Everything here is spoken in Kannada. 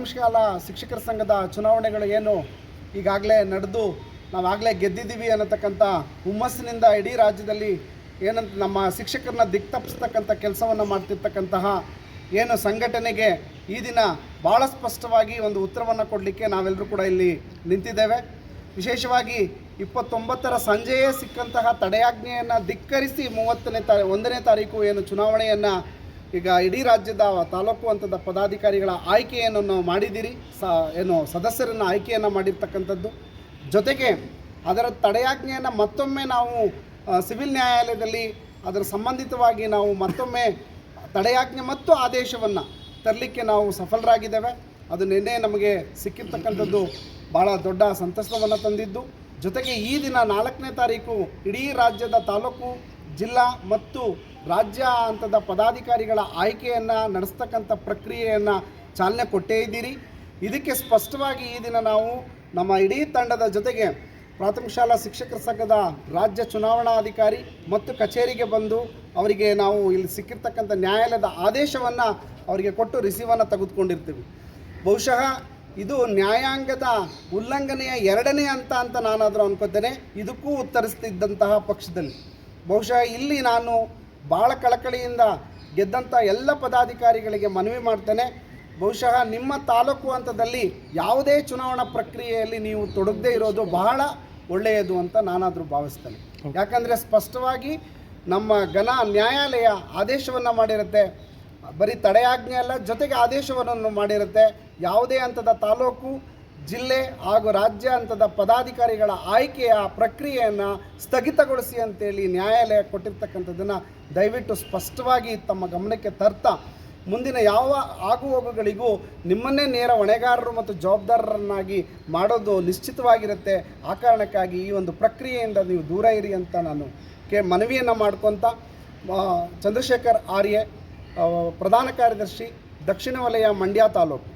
ಪ್ರಾಥಮಿಕ ಶಾಲಾ ಶಿಕ್ಷಕರ ಸಂಘದ ಚುನಾವಣೆಗಳು ಏನು ಈಗಾಗಲೇ ನಡೆದು ನಾವಾಗಲೇ ಗೆದ್ದಿದ್ದೀವಿ ಅನ್ನತಕ್ಕಂಥ ಹುಮ್ಮಸ್ಸಿನಿಂದ ಇಡೀ ರಾಜ್ಯದಲ್ಲಿ ಏನಂತ ನಮ್ಮ ಶಿಕ್ಷಕರನ್ನ ದಿಕ್ತಪ್ಪಿಸ್ತಕ್ಕಂಥ ಕೆಲಸವನ್ನು ಮಾಡ್ತಿರ್ತಕ್ಕಂತಹ ಏನು ಸಂಘಟನೆಗೆ ಈ ದಿನ ಭಾಳ ಸ್ಪಷ್ಟವಾಗಿ ಒಂದು ಉತ್ತರವನ್ನು ಕೊಡಲಿಕ್ಕೆ ನಾವೆಲ್ಲರೂ ಕೂಡ ಇಲ್ಲಿ ನಿಂತಿದ್ದೇವೆ. ವಿಶೇಷವಾಗಿ 29ರ ಸಂಜೆಯೇ ಸಿಕ್ಕಂತಹ ತಡೆಯಾಜ್ಞೆಯನ್ನು ಧಿಕ್ಕರಿಸಿ 1ನೇ ತಾರೀಕು ಏನು ಚುನಾವಣೆಯನ್ನು ಈಗ ಇಡೀ ರಾಜ್ಯದ ತಾಲೂಕು ಹಂತದ ಪದಾಧಿಕಾರಿಗಳ ಆಯ್ಕೆಯನ್ನು ನಾವು ಮಾಡಿದ್ದೀರಿ. ಸದಸ್ಯರನ್ನು ಆಯ್ಕೆಯನ್ನು ಮಾಡಿರ್ತಕ್ಕಂಥದ್ದು. ಜೊತೆಗೆ ಅದರ ತಡೆಯಾಜ್ಞೆಯನ್ನು ಮತ್ತೊಮ್ಮೆ ನಾವು ಸಿವಿಲ್ ನ್ಯಾಯಾಲಯದಲ್ಲಿ ಅದರ ಸಂಬಂಧಿತವಾಗಿ ನಾವು ಮತ್ತೊಮ್ಮೆ ತಡೆಯಾಜ್ಞೆ ಮತ್ತು ಆದೇಶವನ್ನು ತರಲಿಕ್ಕೆ ನಾವು ಸಫಲರಾಗಿದ್ದೇವೆ. ಅದು ನಿನ್ನೆ ನಮಗೆ ಸಿಕ್ಕಿರ್ತಕ್ಕಂಥದ್ದು ಭಾಳ ದೊಡ್ಡ ಸಂತಸವನ್ನು ತಂದಿದ್ದು. ಜೊತೆಗೆ ಈ ದಿನ 4ನೇ ತಾರೀಕು ಇಡೀ ರಾಜ್ಯದ ತಾಲೂಕು, ಜಿಲ್ಲಾ ಮತ್ತು ರಾಜ್ಯ ಹಂತದ ಪದಾಧಿಕಾರಿಗಳ ಆಯ್ಕೆಯನ್ನು ನಡೆಸ್ತಕ್ಕಂಥ ಪ್ರಕ್ರಿಯೆಯನ್ನು ಚಾಲನೆ ಕೊಟ್ಟೇ ಇದ್ದೀರಿ. ಇದಕ್ಕೆ ಸ್ಪಷ್ಟವಾಗಿ ಈ ದಿನ ನಾವು ನಮ್ಮ ಇಡೀ ತಂಡದ ಜೊತೆಗೆ ಪ್ರಾಥಮಿಕ ಶಾಲಾ ಶಿಕ್ಷಕರ ಸಂಘದ ರಾಜ್ಯ ಚುನಾವಣಾಧಿಕಾರಿ ಮತ್ತು ಕಚೇರಿಗೆ ಬಂದು ಅವರಿಗೆ ನಾವು ಇಲ್ಲಿ ಸಿಕ್ಕಿರ್ತಕ್ಕಂಥ ನ್ಯಾಯಾಲಯದ ಆದೇಶವನ್ನು ಅವರಿಗೆ ಕೊಟ್ಟು ರಿಸೀವನ್ನು ತೆಗೆದುಕೊಂಡಿರ್ತೀವಿ. ಬಹುಶಃ ಇದು ನ್ಯಾಯಾಂಗದ ಉಲ್ಲಂಘನೆಯ 2ನೇ ಹಂತ ಅಂತ ನಾನಾದರೂ ಅನ್ಕೋತೇನೆ. ಇದಕ್ಕೂ ಉತ್ತರಿಸ್ತಿದ್ದಂತಹ ಪಕ್ಷದಲ್ಲಿ ಬಹುಶಃ ಇಲ್ಲಿ ನಾನು ಭಾಳ ಕಳಕಳಿಯಿಂದ ಗೆದ್ದಂಥ ಎಲ್ಲ ಪದಾಧಿಕಾರಿಗಳಿಗೆ ಮನವಿ ಮಾಡ್ತೇನೆ. ಬಹುಶಃ ನಿಮ್ಮ ತಾಲೂಕು ಹಂತದಲ್ಲಿ ಯಾವುದೇ ಚುನಾವಣಾ ಪ್ರಕ್ರಿಯೆಯಲ್ಲಿ ನೀವು ತೊಡಗದೇ ಇರೋದು ಬಹಳ ಒಳ್ಳೆಯದು ಅಂತ ನಾನಾದರೂ ಭಾವಿಸ್ತೇನೆ. ಯಾಕಂದರೆ ಸ್ಪಷ್ಟವಾಗಿ ನಮ್ಮ ನ್ಯಾಯಾಲಯ ಆದೇಶವನ್ನು ಮಾಡಿರುತ್ತೆ. ಬರೀ ತಡೆಯಾಜ್ಞೆ ಅಲ್ಲ, ಜೊತೆಗೆ ಆದೇಶವನ್ನು ಮಾಡಿರುತ್ತೆ. ಯಾವುದೇ ಹಂತದ ತಾಲೂಕು, ಜಿಲ್ಲೆ ಹಾಗೂ ರಾಜ್ಯ ಹಂತದ ಪದಾಧಿಕಾರಿಗಳ ಆಯ್ಕೆಯ ಪ್ರಕ್ರಿಯೆಯನ್ನು ಸ್ಥಗಿತಗೊಳಿಸಿ ಅಂತೇಳಿ ನ್ಯಾಯಾಲಯ ಕೊಟ್ಟಿರ್ತಕ್ಕಂಥದ್ದನ್ನು ದಯವಿಟ್ಟು ಸ್ಪಷ್ಟವಾಗಿ ತಮ್ಮ ಗಮನಕ್ಕೆ ತರ್ತಾ ಮುಂದಿನ ಯಾವ ಆಗುಹೋಗುಗಳಿಗೂ ನಿಮ್ಮನ್ನೇ ನೇರ ಹೊಣೆಗಾರರು ಮತ್ತು ಜವಾಬ್ದಾರರನ್ನಾಗಿ ಮಾಡೋದು ನಿಶ್ಚಿತವಾಗಿರುತ್ತೆ. ಆ ಕಾರಣಕ್ಕಾಗಿ ಈ ಒಂದು ಪ್ರಕ್ರಿಯೆಯಿಂದ ನೀವು ದೂರ ಇರಿ ಅಂತ ನಾನು ಮನವಿಯನ್ನು ಮಾಡ್ಕೊತ ಚಂದ್ರಶೇಖರ್ ಆರ್ಯೆ, ಪ್ರಧಾನ ಕಾರ್ಯದರ್ಶಿ, ದಕ್ಷಿಣ ವಲಯ, ಮಂಡ್ಯ ತಾಲೂಕು.